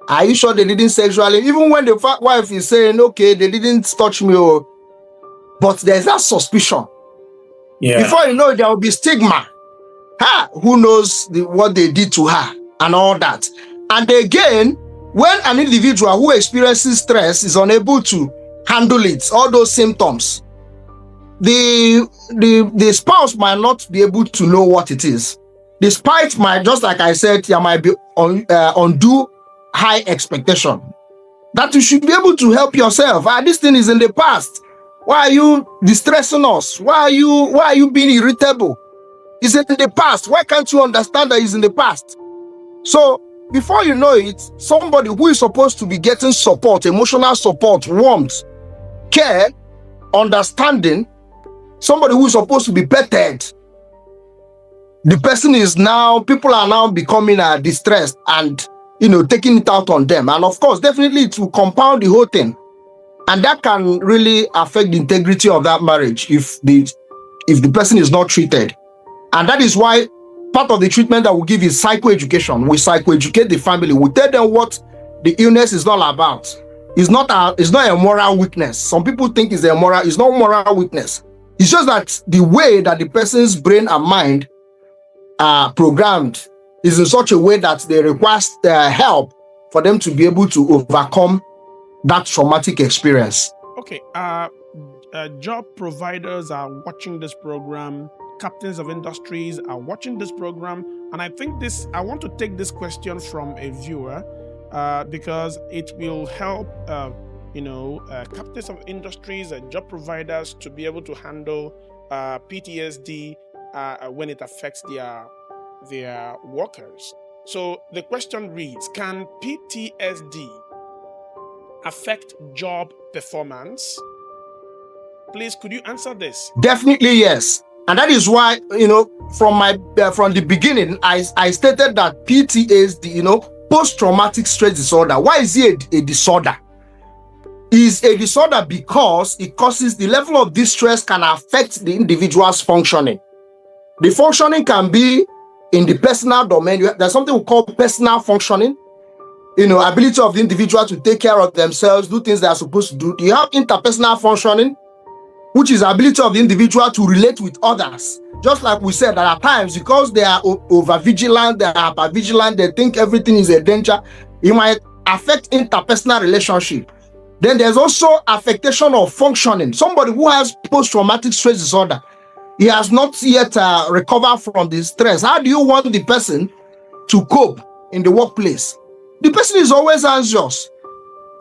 Are you sure they didn't sexually? Even when the wife is saying, okay, they didn't touch me, but there's that suspicion. Yeah. Before you know, there will be stigma. Who knows what they did to her and all that. And again, when an individual who experiences stress is unable to handle it, all those symptoms, the spouse might not be able to know what it is. Despite just like I said, there might be undue high expectation that you should be able to help yourself. This thing is in the past. Why are you distressing us? Why are you being irritable? It's in the past. Why can't you understand that it's in the past? So before you know it, somebody who is supposed to be getting support, emotional support, warmth, care, understanding, somebody who is supposed to be petted, the person is now, people are now becoming distressed and, taking it out on them. And of course, definitely it will compound the whole thing. And that can really affect the integrity of that marriage if the person is not treated. And that is why part of the treatment that we give is psychoeducation. We psychoeducate the family. We tell them what the illness is all about. It's not a moral weakness. Some people think it's not moral weakness. It's just that the way that the person's brain and mind are programmed is in such a way that they require help for them to be able to overcome that traumatic experience. Okay, job providers are watching this program. Captains of industries are watching this program, and I want to take this question from a viewer because it will help captains of industries and job providers to be able to handle PTSD when it affects their workers. So the question reads, can PTSD affect job performance? Please, could you answer this? Definitely yes. And that is why, from the beginning, I stated that PTSD, post-traumatic stress disorder. Why is it a disorder? It's a disorder because it causes the level of distress can affect the individual's functioning. The functioning can be in the personal domain. There's something we call personal functioning. Ability of the individual to take care of themselves, do things they are supposed to do. You have interpersonal functioning, which is the ability of the individual to relate with others. Just like we said, that at times, because they are over-vigilant, they are hyper-vigilant, they think everything is a danger, it might affect interpersonal relationship. Then there's also affectation of functioning. Somebody who has post-traumatic stress disorder, he has not yet recovered from the stress. How do you want the person to cope in the workplace? The person is always anxious.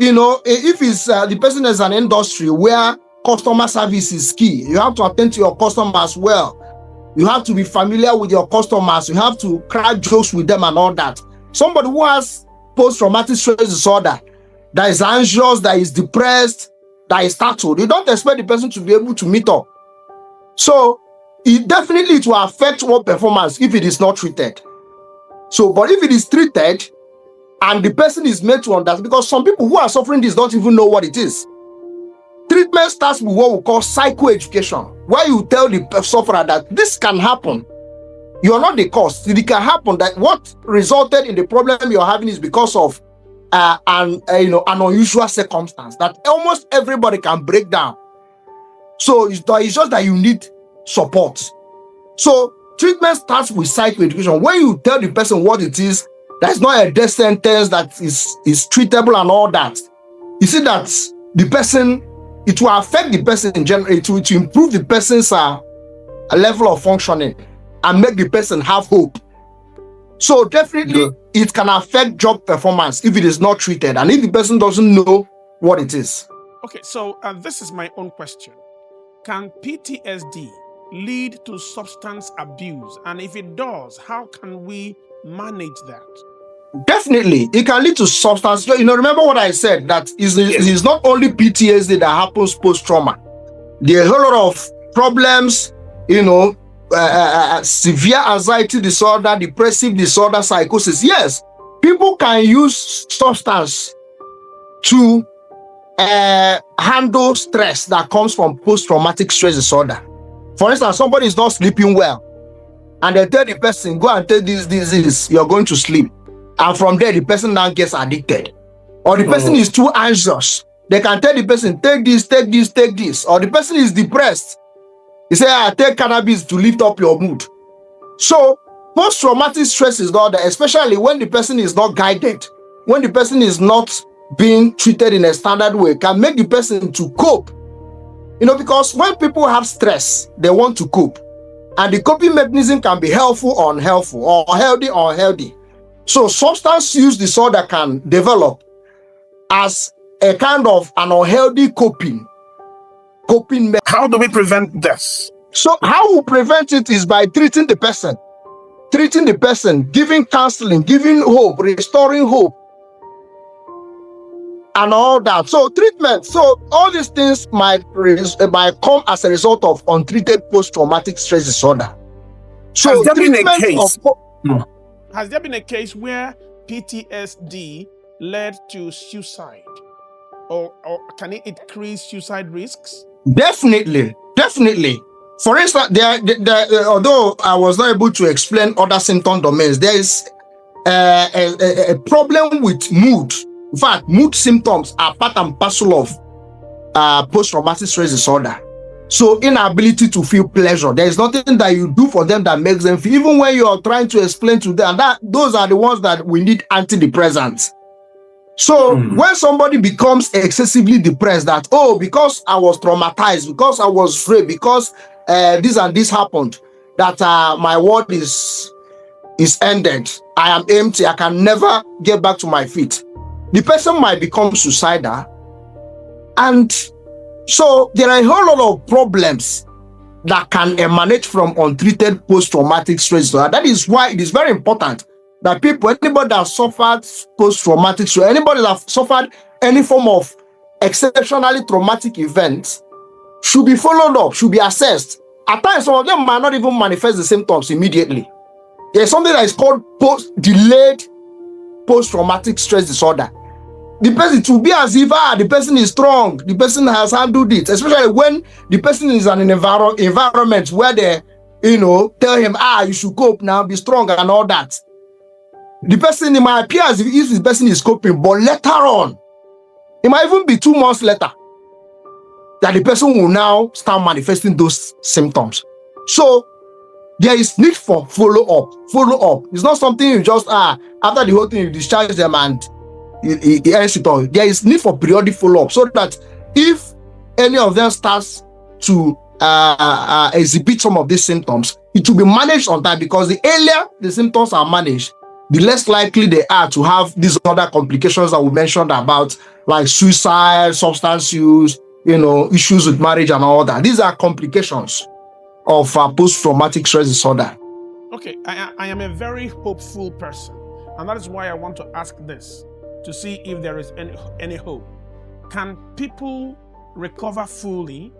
If it's the person is an industry where customer service is key, you have to attend to your customers well. You have to be familiar with your customers. You have to crack jokes with them and all that. Somebody who has post-traumatic stress disorder, that is anxious, that is depressed, that is startled, you don't expect the person to be able to meet up. So it definitely will affect work performance if it is not treated. But if it is treated and the person is made to understand, because some people who are suffering this don't even know what it is. Treatment starts with what we call psychoeducation, where you tell the sufferer that this can happen. You are not the cause. It can happen that what resulted in the problem you're having is because of an unusual circumstance that almost everybody can break down. So it's just that you need support. So treatment starts with psychoeducation. When you tell the person what it is, that's not a death sentence that is treatable and all that. You see that the person, it will affect the person in general. It will improve the person's level of functioning and make the person have hope. So definitely it can affect job performance if it is not treated and if the person doesn't know what it is. Okay, so this is my own question. Can PTSD lead to substance abuse? And if it does, how can we manage that? Definitely, it can lead to substance. Remember what I said, that is not only PTSD that happens post-trauma. There are a whole lot of problems, severe anxiety disorder, depressive disorder, psychosis. Yes, people can use substance to handle stress that comes from post-traumatic stress disorder. For instance, somebody is not sleeping well, and they tell the person, go and take this, you're going to sleep. And from there, the person now gets addicted. Or the person is too anxious. They can tell the person, take this, take this, take this. Or the person is depressed. They say, take cannabis to lift up your mood. So, post-traumatic stress is not there, especially when the person is not guided, when the person is not being treated in a standard way, can make the person to cope. Because when people have stress, they want to cope. And the coping mechanism can be helpful or unhelpful, or healthy or unhealthy. So substance use disorder can develop as a kind of an unhealthy coping mechanism. How do we prevent this? So how we prevent it is by treating the person, giving counseling, giving hope, restoring hope, and all that. So treatment. So all these things might come as a result of untreated post-traumatic stress disorder. So has there been a case? Has there been a case where PTSD led to suicide, or can it increase suicide risks? Definitely. For instance, although I was not able to explain other symptom domains, there is a problem with mood. In fact, mood symptoms are part and parcel of post-traumatic stress disorder. So inability to feel pleasure. There is nothing that you do for them that makes them feel, even when you are trying to explain to them, that those are the ones that we need antidepressants. So when somebody becomes excessively depressed, that, because I was traumatized, because I was raped, because this and this happened, that my world is ended, I am empty, I can never get back to my feet, the person might become suicidal. And so there are a whole lot of problems that can emanate from untreated post-traumatic stress disorder. That is why it is very important that anybody that suffered post-traumatic stress, anybody that suffered any form of exceptionally traumatic events, should be followed up, should be assessed. At times, some of them might not even manifest the symptoms immediately. There's something that is called delayed post-traumatic stress disorder. The person, it will be as if the person is strong, the person has handled it, especially when the person is in an environment where they, tell him, you should cope now, be strong and all that. The person, it might appear as if the person is coping, but later on, it might even be 2 months later that the person will now start manifesting those symptoms. So there is need for follow-up. It's not something you just, after the whole thing, you discharge them and there is need for periodic follow-up, so that if any of them starts to exhibit some of these symptoms, it will be managed on time, because the earlier the symptoms are managed, the less likely they are to have these other complications that we mentioned about, like suicide, substance use, issues with marriage and all that. These are complications of post-traumatic stress disorder. Okay, I am a very hopeful person, and that is why I want to ask this, to see if there is any hope. Can people recover fully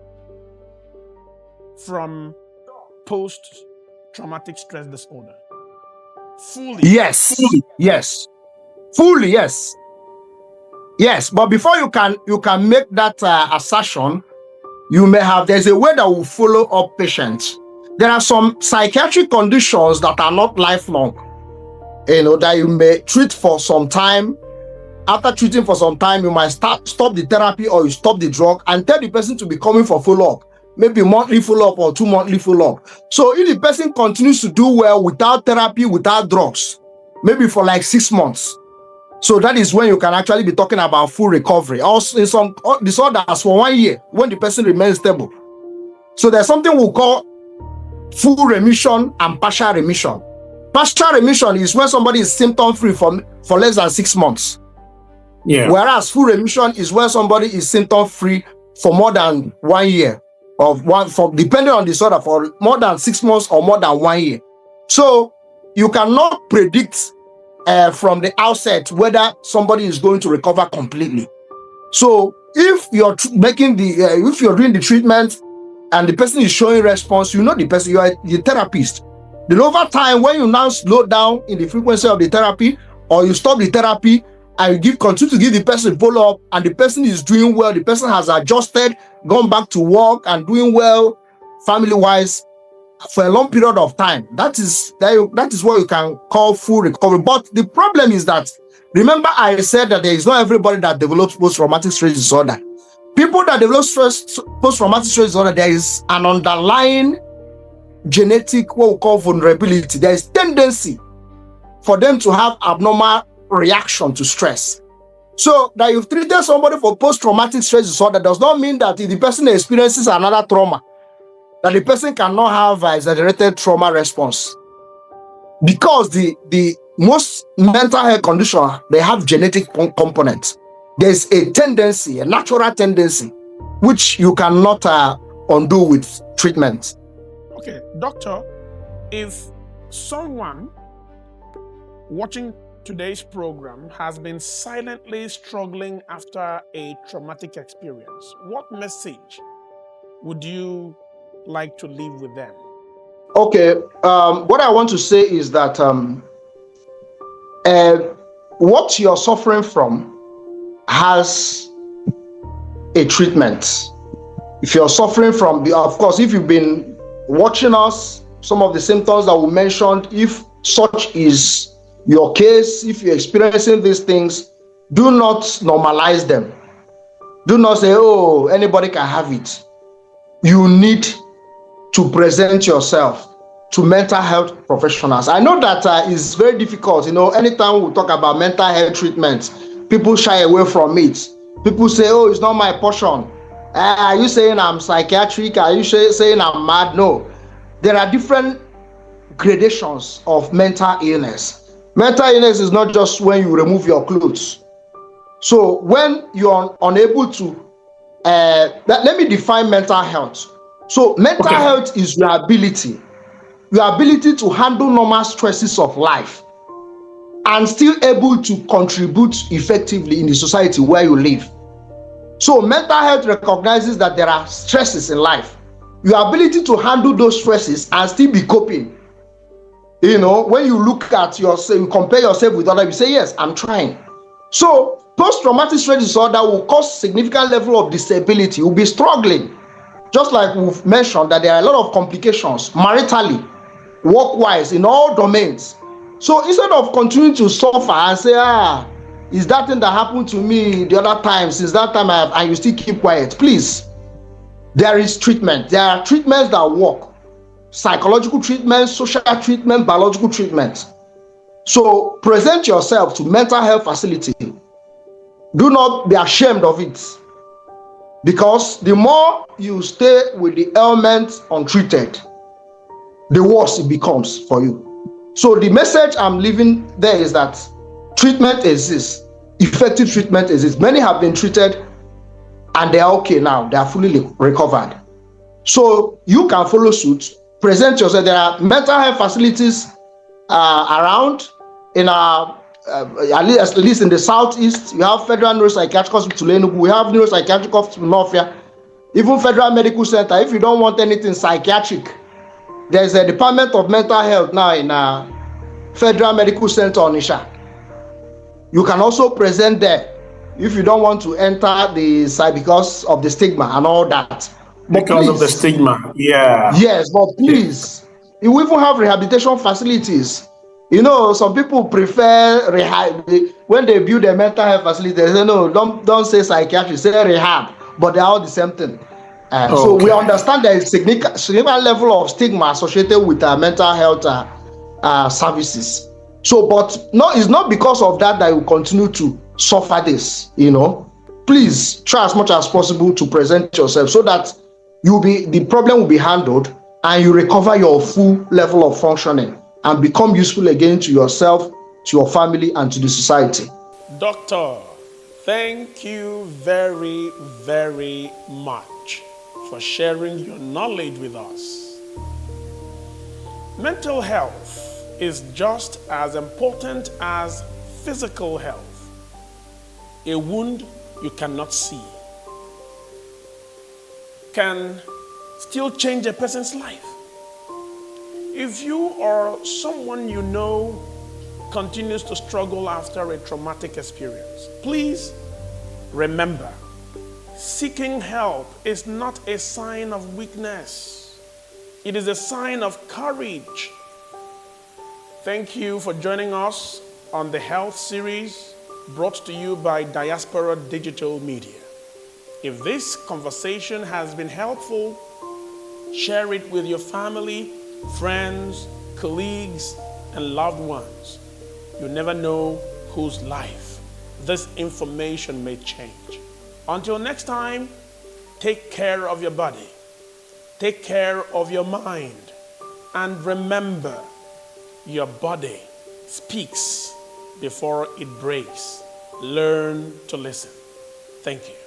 from post-traumatic stress disorder? Fully? Yes. Fully, yes. Yes, but before you can make that assertion, there's a way that will follow up patients. There are some psychiatric conditions that are not lifelong, that you may treat for some time, after treating for some time, you might stop the therapy or you stop the drug and tell the person to be coming for follow-up, maybe monthly follow-up or 2 monthly follow-up. So if the person continues to do well without therapy, without drugs, maybe for like 6 months, so that is when you can actually be talking about full recovery. Also, in some disorders for 1 year, when the person remains stable. So there's something we call full remission and partial remission. Partial remission is when somebody is symptom-free for less than 6 months. Yeah. Whereas full remission is when somebody is symptom-free for more than 1 year, depending on the disorder, for more than 6 months or more than 1 year. So you cannot predict from the outset whether somebody is going to recover completely. So if you're if you're doing the treatment and the person is showing response, you know the person, you are the therapist. Then over time, when you now slow down in the frequency of the therapy, or you stop the therapy and you continue to give the person follow-up, and the person is doing well, the person has adjusted, gone back to work and doing well family-wise for a long period of time, that is what you can call full recovery. But the problem is that, remember I said that there is not everybody that develops post-traumatic stress disorder. People that develop post-traumatic stress disorder, there is an underlying genetic, what we call vulnerability. There is tendency for them to have abnormal reaction to stress. So that you've treated somebody for post-traumatic stress disorder does not mean that if the person experiences another trauma, that the person cannot have exaggerated trauma response. Because the most mental health conditions, they have genetic components. There's a tendency, a natural tendency, which you cannot undo with treatment. Okay, doctor, if someone watching today's program has been silently struggling after a traumatic experience, what message would you like to leave with them? Okay, what I want to say is that what you're suffering from has a treatment. If you're suffering from, of course, if you've been watching us, some of the symptoms that we mentioned, if such is your case, if you're experiencing these things, do not normalize them. Do not say, oh, anybody can have it. You need to present yourself to mental health professionals. I know that is very difficult. Anytime we talk about mental health treatment, people shy away from it. People say, oh, it's not my portion. Are you saying I'm psychiatric? Are you saying I'm mad? No. There are different gradations of mental illness. Mental illness is not just when you remove your clothes. So when you're unable to, let me define mental health. So mental health is your ability to handle normal stresses of life and still able to contribute effectively in the society where you live. So mental health recognizes that there are stresses in life. Your ability to handle those stresses and still be coping. When you look at yourself, you compare yourself with others, you say, yes, I'm trying. So post-traumatic stress disorder will cause significant level of disability. You'll be struggling. Just like we've mentioned that there are a lot of complications, maritally, work-wise, in all domains. So instead of continuing to suffer and say, is that thing that happened to me the other time, since that time and you still keep quiet, please, there is treatment. There are treatments that work. Psychological treatment, social treatment, biological treatment. So present yourself to mental health facility. Do not be ashamed of it. Because the more you stay with the ailment untreated, the worse it becomes for you. So the message I'm leaving there is that treatment exists. Effective treatment exists. Many have been treated and they are okay now. They are fully recovered. So you can follow suit. Present yourself. There are mental health facilities around in our at least in the southeast. We have Federal Neuropsychiatric Hospital Enugu. We have Neuropsychiatric Hospital Nawfia. Even Federal Medical Center. If you don't want anything psychiatric, there's a Department of Mental Health now in Federal Medical Center Onisha. You can also present there if you don't want to enter the site because of the stigma and all that. But because of the stigma, yeah. Yes, but please, you even have rehabilitation facilities You know, some people prefer rehab. When they build a mental health facility, they say, no, don't say psychiatry, say rehab. But they're all the same thing. So we Okay. understand there is significant level of stigma associated with mental health services. So, but no, it's not because of that that we continue to suffer this. You know, please try as much as possible to present yourself so that the problem will be handled and you recover your full level of functioning and become useful again to yourself, to your family, and to the society. Doctor, thank you very, very much for sharing your knowledge with us. Mental health is just as important as physical health. A wound you cannot see can still change a person's life. If you or someone you know continues to struggle after a traumatic experience, please remember, seeking help is not a sign of weakness. It is a sign of courage. Thank you for joining us on the health series brought to you by Diaspora Digital Media. If this conversation has been helpful, share it with your family, friends, colleagues, and loved ones. You never know whose life this information may change. Until next time, take care of your body, take care of your mind, and remember, your body speaks before it breaks. Learn to listen. Thank you.